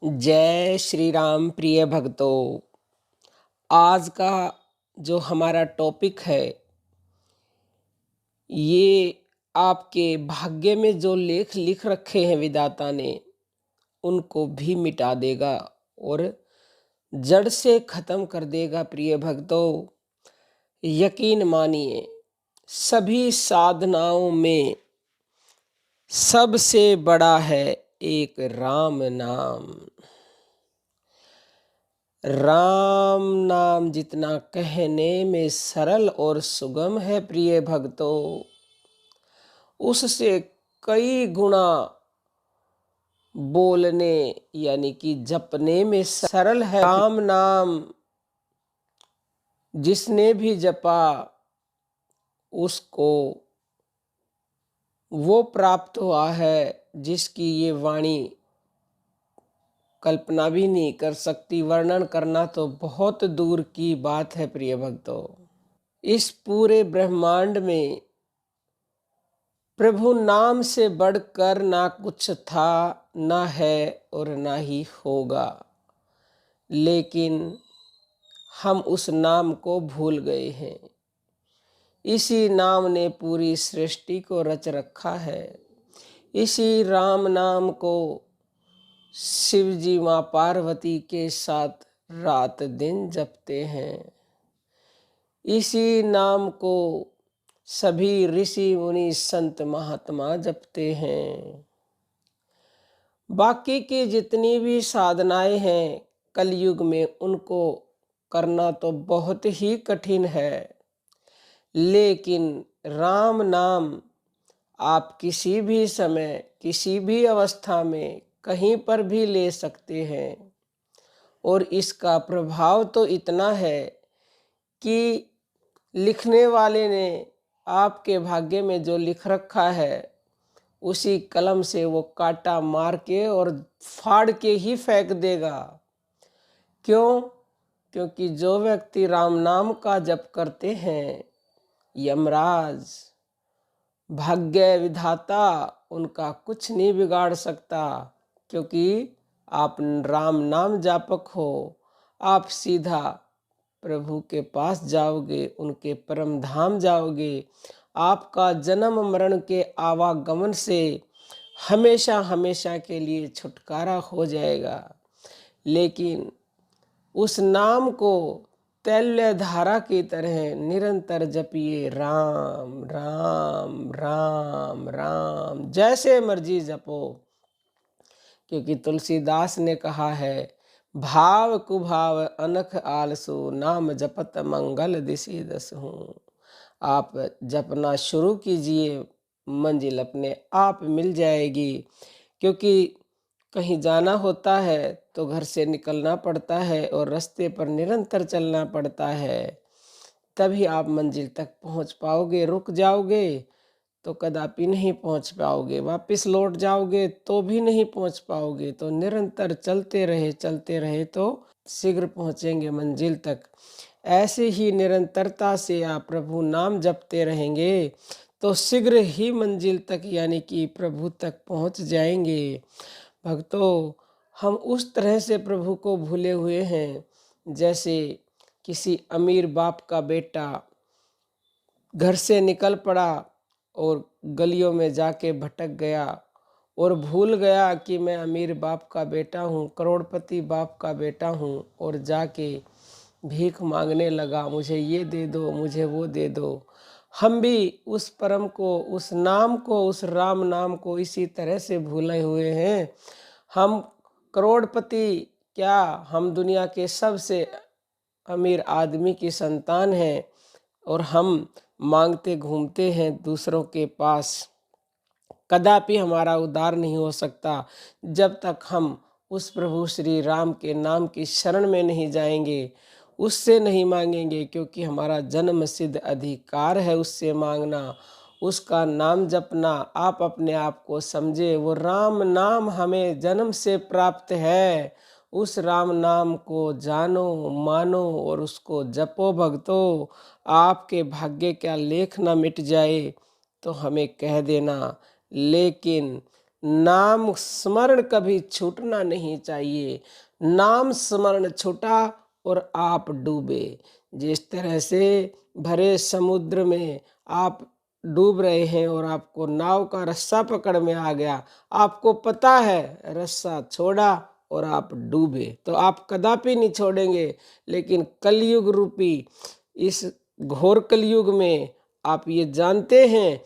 जय श्री राम प्रिय भक्तों। आज का जो हमारा टॉपिक है ये आपके भाग्य में जो लेख लिख रखे हैं विधाता ने उनको भी मिटा देगा और जड़ से खत्म कर देगा। प्रिय भक्तों, यकीन मानिए, सभी साधनाओं में सबसे बड़ा है एक राम नाम। राम नाम जितना कहने में सरल और सुगम है प्रिय भक्तों, उससे कई गुना बोलने यानी कि जपने में सरल है। राम नाम जिसने भी जपा उसको वो प्राप्त हुआ है जिसकी ये वाणी कल्पना भी नहीं कर सकती। वर्णन करना तो बहुत दूर की बात है प्रिय भक्तों। इस पूरे ब्रह्मांड में प्रभु नाम से बढ़कर ना कुछ था, ना है और ना ही होगा, लेकिन हम उस नाम को भूल गए हैं। इसी नाम ने पूरी सृष्टि को रच रखा है। इसी राम नाम को शिव जी माँ पार्वती के साथ रात दिन जपते हैं। इसी नाम को सभी ऋषि मुनि संत महात्मा जपते हैं। बाकी की जितनी भी साधनाएं हैं कलयुग में उनको करना तो बहुत ही कठिन है, लेकिन राम नाम आप किसी भी समय किसी भी अवस्था में कहीं पर भी ले सकते हैं। और इसका प्रभाव तो इतना है कि लिखने वाले ने आपके भाग्य में जो लिख रखा है उसी कलम से वो कांटा मार के और फाड़ के ही फेंक देगा। क्यों? क्योंकि जो व्यक्ति राम नाम का जप करते हैं, यमराज भाग्य विधाता उनका कुछ नहीं बिगाड़ सकता। क्योंकि आप राम नाम जापक हो, आप सीधा प्रभु के पास जाओगे, उनके परम धाम जाओगे। आपका जन्म मरण के आवागमन से हमेशा हमेशा के लिए छुटकारा हो जाएगा। लेकिन उस नाम को तैल्य धारा की तरह निरंतर जपिए, राम राम राम राम, जैसे मर्जी जपो। क्योंकि तुलसीदास ने कहा है, भाव कुभाव अनख आलसु, नाम जपत मंगल दिशि दसहु। आप जपना शुरू कीजिए, मंजिल अपने आप मिल जाएगी। क्योंकि कहीं जाना होता है तो घर से निकलना पड़ता है और रास्ते पर निरंतर चलना पड़ता है, तभी आप मंजिल तक पहुंच पाओगे। रुक जाओगे तो कदापि नहीं पहुंच पाओगे, वापस लौट जाओगे तो भी नहीं पहुंच पाओगे। तो निरंतर चलते रहे तो शीघ्र पहुंचेंगे मंजिल तक। ऐसे ही निरंतरता से आप प्रभु नाम जपते रहेंगे तो शीघ्र ही मंजिल तक यानी कि प्रभु तक पहुंच जाएंगे। भक्तों, हम उस तरह से प्रभु को भूले हुए हैं जैसे किसी अमीर बाप का बेटा घर से निकल पड़ा और गलियों में जाके भटक गया और भूल गया कि मैं अमीर बाप का बेटा हूँ, करोड़पति बाप का बेटा हूँ, और जाके भीख मांगने लगा, मुझे ये दे दो, मुझे वो दे दो। हम भी उस परम को, उस नाम को, उस राम नाम को इसी तरह से भूले हुए हैं। हम करोड़पति क्या, हम दुनिया के सबसे अमीर आदमी की संतान हैं और हम मांगते घूमते हैं दूसरों के पास। कदापि हमारा उद्धार नहीं हो सकता जब तक हम उस प्रभु श्री राम के नाम की शरण में नहीं जाएंगे, उससे नहीं मांगेंगे। क्योंकि हमारा जन्म सिद्ध अधिकार है उससे मांगना, उसका नाम जपना। आप अपने आप को समझे, वो राम नाम हमें जन्म से प्राप्त है। उस राम नाम को जानो, मानो और उसको जपो भक्तों। आपके भाग्य का लेख ना मिट जाए तो हमें कह देना, लेकिन नाम स्मरण कभी छूटना नहीं चाहिए। नाम स्मरण छूटा और आप डूबे। जिस तरह से भरे समुद्र में आप डूब रहे हैं और आपको नाव का रस्सा पकड़ में आ गया, आपको पता है रस्सा छोड़ा और आप डूबे, तो आप कदापि नहीं छोड़ेंगे। लेकिन कलयुग रूपी इस घोर कलयुग में आप ये जानते हैं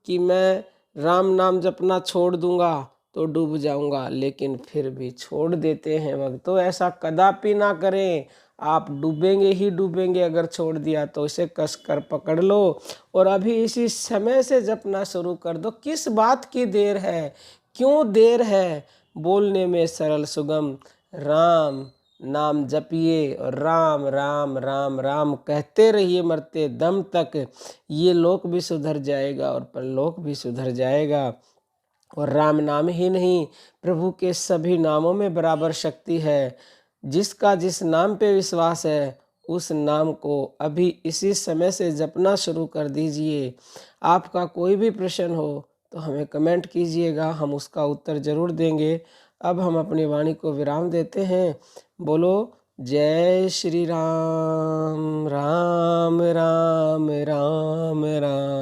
कि मैं राम नाम जपना छोड़ दूंगा तो डूब जाऊंगा, लेकिन फिर भी छोड़ देते हैं भक्तों। ऐसा कदापि ना करें, आप डूबेंगे ही डूबेंगे। अगर छोड़ दिया तो इसे कस कर पकड़ लो और अभी इसी समय से जपना शुरू कर दो। किस बात की देर है, क्यों देर है? बोलने में सरल सुगम राम नाम जपिए और राम राम राम राम कहते रहिए मरते दम तक। ये लोक भी सुधर जाएगा और परलोक भी सुधर जाएगा। और राम नाम ही नहीं, प्रभु के सभी नामों में बराबर शक्ति है। जिसका जिस नाम पे विश्वास है उस नाम को अभी इसी समय से जपना शुरू कर दीजिए। आपका कोई भी प्रश्न हो तो हमें कमेंट कीजिएगा, हम उसका उत्तर जरूर देंगे। अब हम अपनी वाणी को विराम देते हैं। बोलो जय श्री राम। राम राम राम राम।